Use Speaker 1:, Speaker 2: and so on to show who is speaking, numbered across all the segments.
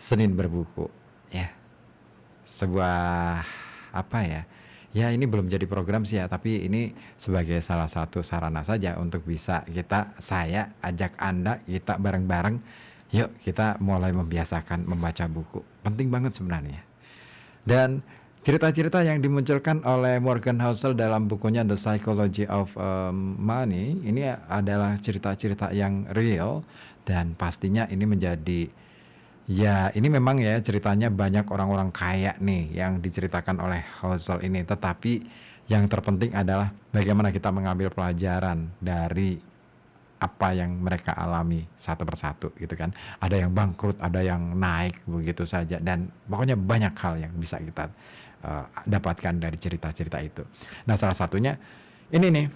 Speaker 1: Senin Berbuku. Ya, sebuah apa ya? Ya ini belum jadi program sih ya, tapi ini sebagai salah satu sarana saja untuk bisa saya ajak Anda, kita bareng-bareng, yuk kita mulai membiasakan membaca buku. Penting banget sebenarnya. Dan cerita-cerita yang dimunculkan oleh Morgan Housel dalam bukunya The Psychology of Money ini adalah cerita-cerita yang real dan pastinya ini menjadi ya ini memang ya ceritanya banyak orang-orang kaya nih yang diceritakan oleh Housel ini, tetapi yang terpenting adalah bagaimana kita mengambil pelajaran dari apa yang mereka alami satu persatu gitu kan. Ada yang bangkrut, ada yang naik begitu saja, dan pokoknya banyak hal yang bisa kita dapatkan dari cerita-cerita itu. Nah, salah satunya ini nih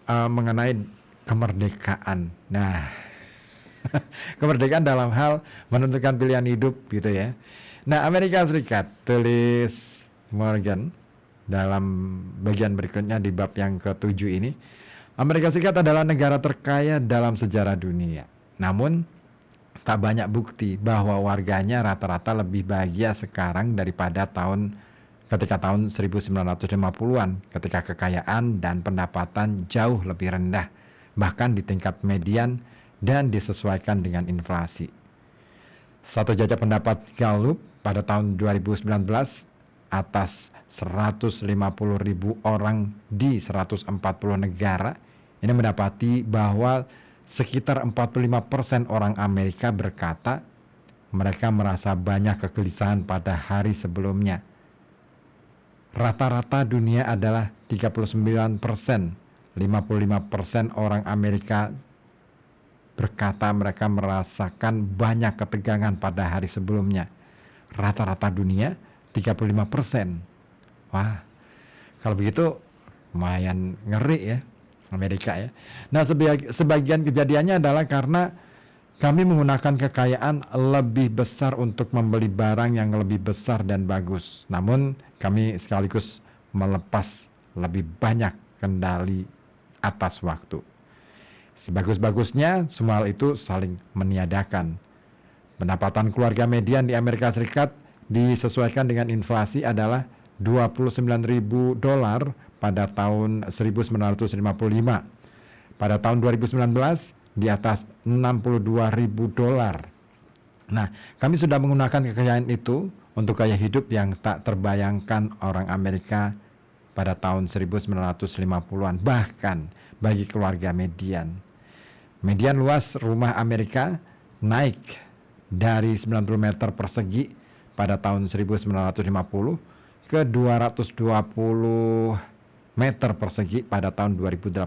Speaker 1: mengenai kemerdekaan. Nah, kemerdekaan dalam hal menentukan pilihan hidup gitu ya. Nah, Amerika Serikat, tulis Morgan dalam bagian berikutnya di bab yang ke-7 ini, Amerika Serikat adalah negara terkaya dalam sejarah dunia. Namun, tak banyak bukti bahwa warganya rata-rata lebih bahagia sekarang daripada ketika tahun 1950-an, ketika kekayaan dan pendapatan jauh lebih rendah, bahkan di tingkat median dan disesuaikan dengan inflasi. Satu jajak pendapat Gallup pada tahun 2019 atas 150.000 orang di 140 negara ini mendapati bahwa sekitar 45% orang Amerika berkata mereka merasa banyak kegelisahan pada hari sebelumnya. Rata-rata dunia adalah 39%. 55% orang Amerika berkata mereka merasakan banyak ketegangan pada hari sebelumnya. Rata-rata dunia 35%. Wah, kalau begitu lumayan ngeri ya Amerika ya. Nah, sebagian kejadiannya adalah karena kami menggunakan kekayaan lebih besar untuk membeli barang yang lebih besar dan bagus. Namun kami sekaligus melepas lebih banyak kendali atas waktu. Sebagus-bagusnya, semua hal itu saling meniadakan. Pendapatan keluarga median di Amerika Serikat disesuaikan dengan inflasi adalah $29.000 pada tahun 1955. Pada tahun 2019 di atas $62.000. Nah, kami sudah menggunakan kekayaan itu untuk gaya hidup yang tak terbayangkan orang Amerika pada tahun 1950-an, bahkan bagi keluarga median. Median luas rumah Amerika naik dari 90 meter persegi pada tahun 1950 ke 220 meter persegi pada tahun 2018.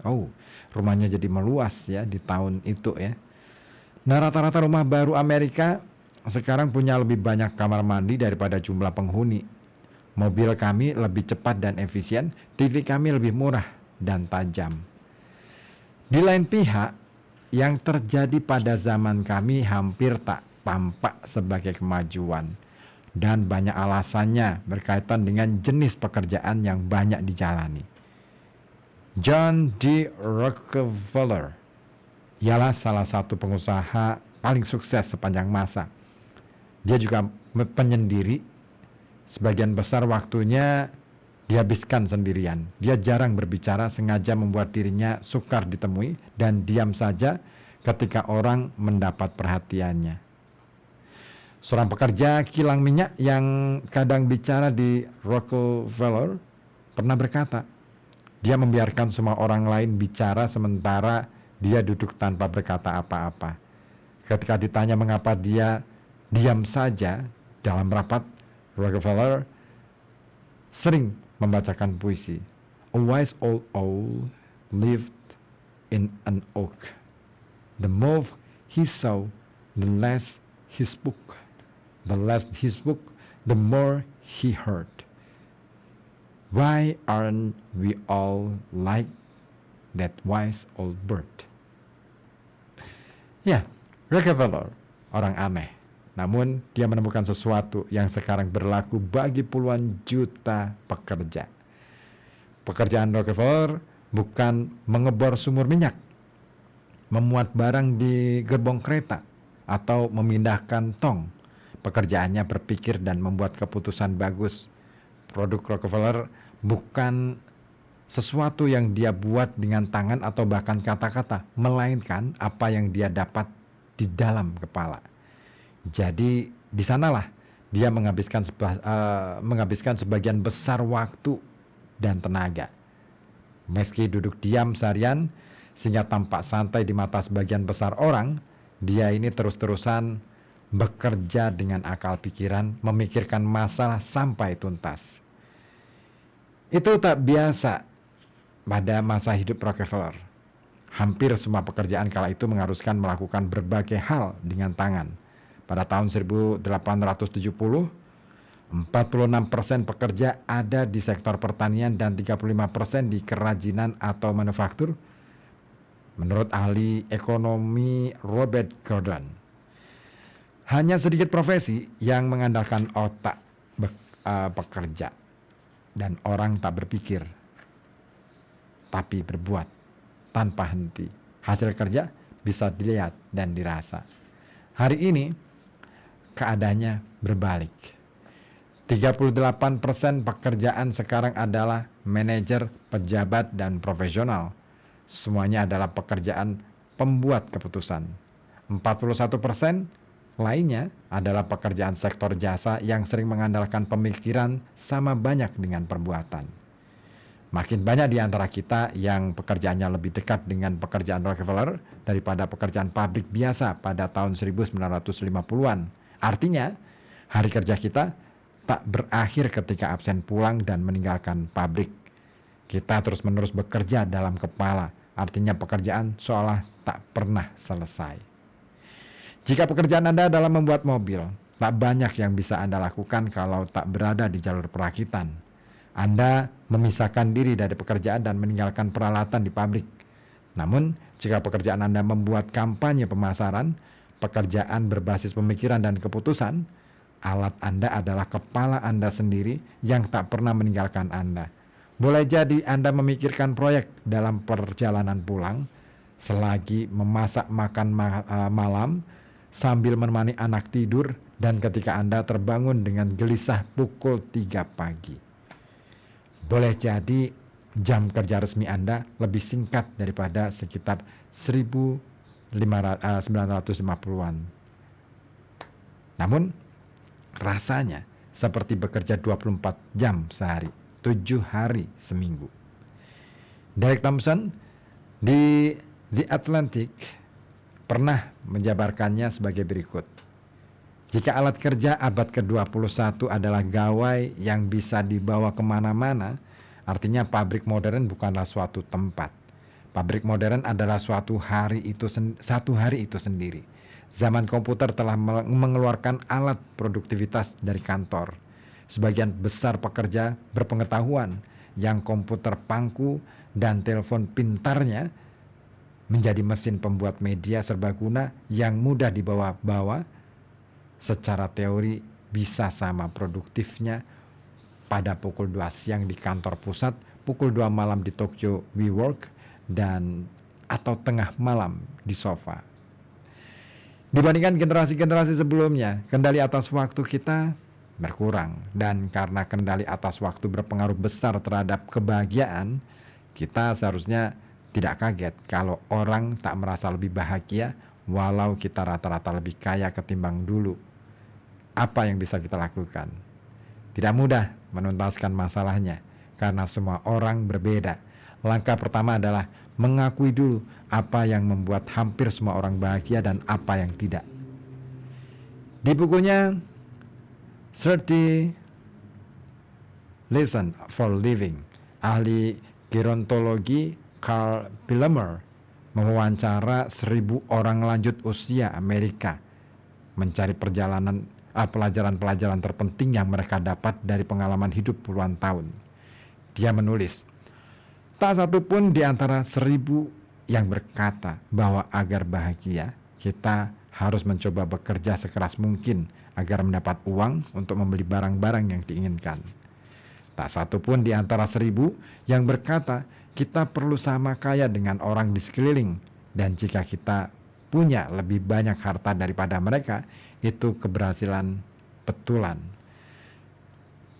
Speaker 1: Oh, rumahnya jadi meluas ya di tahun itu ya. Nah, rata-rata rumah baru Amerika sekarang punya lebih banyak kamar mandi daripada jumlah penghuni. Mobil kami lebih cepat dan efisien, TV kami lebih murah dan tajam. Di lain pihak, yang terjadi pada zaman kami hampir tak tampak sebagai kemajuan. Dan banyak alasannya berkaitan dengan jenis pekerjaan yang banyak dijalani. John D. Rockefeller ialah salah satu pengusaha paling sukses sepanjang masa. Dia juga penyendiri. Sebagian besar waktunya dihabiskan sendirian. Dia jarang berbicara, sengaja membuat dirinya sukar ditemui dan diam saja ketika orang mendapat perhatiannya. Seorang pekerja kilang minyak yang kadang bicara di Rockefeller pernah berkata, dia membiarkan semua orang lain bicara sementara dia duduk tanpa berkata apa-apa. Ketika ditanya mengapa dia diam saja dalam rapat, Rockefeller sering membacakan puisi. A wise old owl lived in an oak. The more he saw, the less he spoke. The less he spoke, the more he heard. Why aren't we all like that wise old bird? Ya, Rockefeller, orang aneh. Namun dia menemukan sesuatu yang sekarang berlaku bagi puluhan juta pekerja. Pekerjaan Rockefeller bukan mengebor sumur minyak, memuat barang di gerbong kereta, atau memindahkan tong. pekerjaannya berpikir dan membuat keputusan bagus. Produk Rockefeller bukan sesuatu yang dia buat dengan tangan atau bahkan kata-kata, melainkan apa yang dia dapat di dalam kepala. Jadi di sanalah dia menghabiskan sebagian besar waktu dan tenaga. Meski duduk diam seharian sehingga tampak santai di mata sebagian besar orang, dia ini terus-terusan bekerja dengan akal pikiran, memikirkan masalah sampai tuntas. Itu tak biasa pada masa hidup Rockefeller. Hampir semua pekerjaan kala itu mengharuskan melakukan berbagai hal dengan tangan. Pada tahun 1870, 46% pekerja ada di sektor pertanian dan 35% di kerajinan atau manufaktur, menurut ahli ekonomi Robert Gordon. Hanya sedikit profesi yang mengandalkan otak pekerja, dan orang tak berpikir, tapi berbuat tanpa henti. Hasil kerja bisa dilihat dan dirasa. Hari ini keadaannya berbalik. 38% pekerjaan sekarang adalah manajer, pejabat, dan profesional. Semuanya adalah pekerjaan pembuat keputusan. 41% lainnya adalah pekerjaan sektor jasa yang sering mengandalkan pemikiran sama banyak dengan perbuatan. Makin banyak di antara kita yang pekerjaannya lebih dekat dengan pekerjaan Rockefeller daripada pekerjaan pabrik biasa pada tahun 1950-an. Artinya, hari kerja kita tak berakhir ketika absen pulang dan meninggalkan pabrik. Kita terus-menerus bekerja dalam kepala, artinya pekerjaan seolah tak pernah selesai. Jika pekerjaan Anda adalah membuat mobil, tak banyak yang bisa Anda lakukan kalau tak berada di jalur perakitan. Anda memisahkan diri dari pekerjaan dan meninggalkan peralatan di pabrik. Namun, jika pekerjaan Anda membuat kampanye pemasaran, pekerjaan berbasis pemikiran dan keputusan, alat Anda adalah kepala Anda sendiri yang tak pernah meninggalkan Anda. Boleh jadi Anda memikirkan proyek dalam perjalanan pulang, selagi memasak makan malam, sambil menemani anak tidur, dan ketika Anda terbangun dengan gelisah pukul 3 pagi. Boleh jadi jam kerja resmi Anda lebih singkat daripada sekitar 1950-an. Namun, rasanya seperti bekerja 24 jam sehari, 7 hari seminggu. Derek Thompson di The Atlantic pernah menjabarkannya sebagai berikut. Jika alat kerja abad ke-21 adalah gawai yang bisa dibawa kemana-mana, artinya pabrik modern bukanlah suatu tempat. Pabrik modern adalah satu hari itu sendiri. Zaman komputer telah mengeluarkan alat produktivitas dari kantor. Sebagian besar pekerja berpengetahuan yang komputer pangku dan telepon pintarnya menjadi mesin pembuat media serbaguna yang mudah dibawa-bawa. Secara teori bisa sama produktifnya pada pukul 2 siang di kantor pusat, pukul 2 malam di Tokyo WeWork, dan atau tengah malam di sofa. Dibandingkan generasi-generasi sebelumnya, kendali atas waktu kita berkurang. Dan karena kendali atas waktu berpengaruh besar terhadap kebahagiaan, kita seharusnya tidak kaget kalau orang tak merasa lebih bahagia walau kita rata-rata lebih kaya ketimbang dulu. Apa yang bisa kita lakukan? Tidak mudah menuntaskan masalahnya karena semua orang berbeda. Langkah pertama adalah mengakui dulu apa yang membuat hampir semua orang bahagia dan apa yang tidak. Di bukunya 30 Lessons for Living, ahli gerontologi Carl Pillemer mewawancara 1.000 orang lanjut usia Amerika mencari pelajaran-pelajaran terpenting yang mereka dapat dari pengalaman hidup puluhan tahun. Dia menulis, tak satu pun di antara 1.000 yang berkata bahwa agar bahagia, kita harus mencoba bekerja sekeras mungkin agar mendapat uang untuk membeli barang-barang yang diinginkan. Tak satu pun di antara 1.000 yang berkata kita perlu sama kaya dengan orang di sekeliling, dan jika kita punya lebih banyak harta daripada mereka, itu keberhasilan betulan.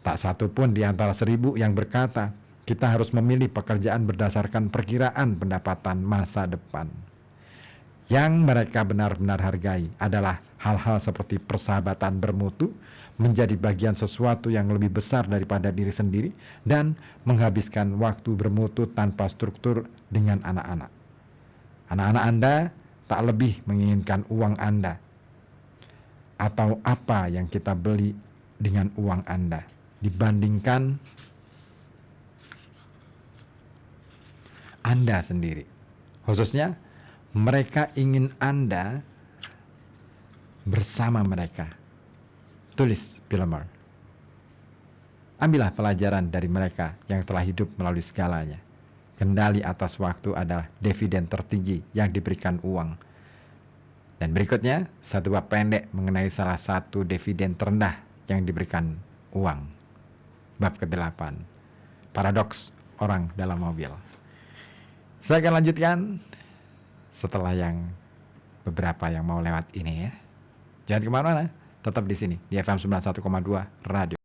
Speaker 1: Tak satu pun di antara 1.000 yang berkata, kita harus memilih pekerjaan berdasarkan perkiraan pendapatan masa depan. Yang mereka benar-benar hargai adalah hal-hal seperti persahabatan bermutu, menjadi bagian sesuatu yang lebih besar daripada diri sendiri, dan menghabiskan waktu bermutu tanpa struktur dengan anak-anak. Anak-anak Anda tak lebih menginginkan uang Anda atau apa yang kita beli dengan uang Anda dibandingkan Anda sendiri. Khususnya mereka ingin Anda bersama mereka. Tulis Pilmer. Ambillah pelajaran dari mereka yang telah hidup melalui segalanya. Kendali atas waktu adalah dividen tertinggi yang diberikan uang. Dan berikutnya, satu bab pendek mengenai salah satu dividen terendah yang diberikan uang. Bab ke-8. Paradoks orang dalam mobil. Saya akan lanjutkan setelah yang beberapa yang mau lewat ini ya. Jangan kemana-mana, tetap di sini di FM 91,2 Radio.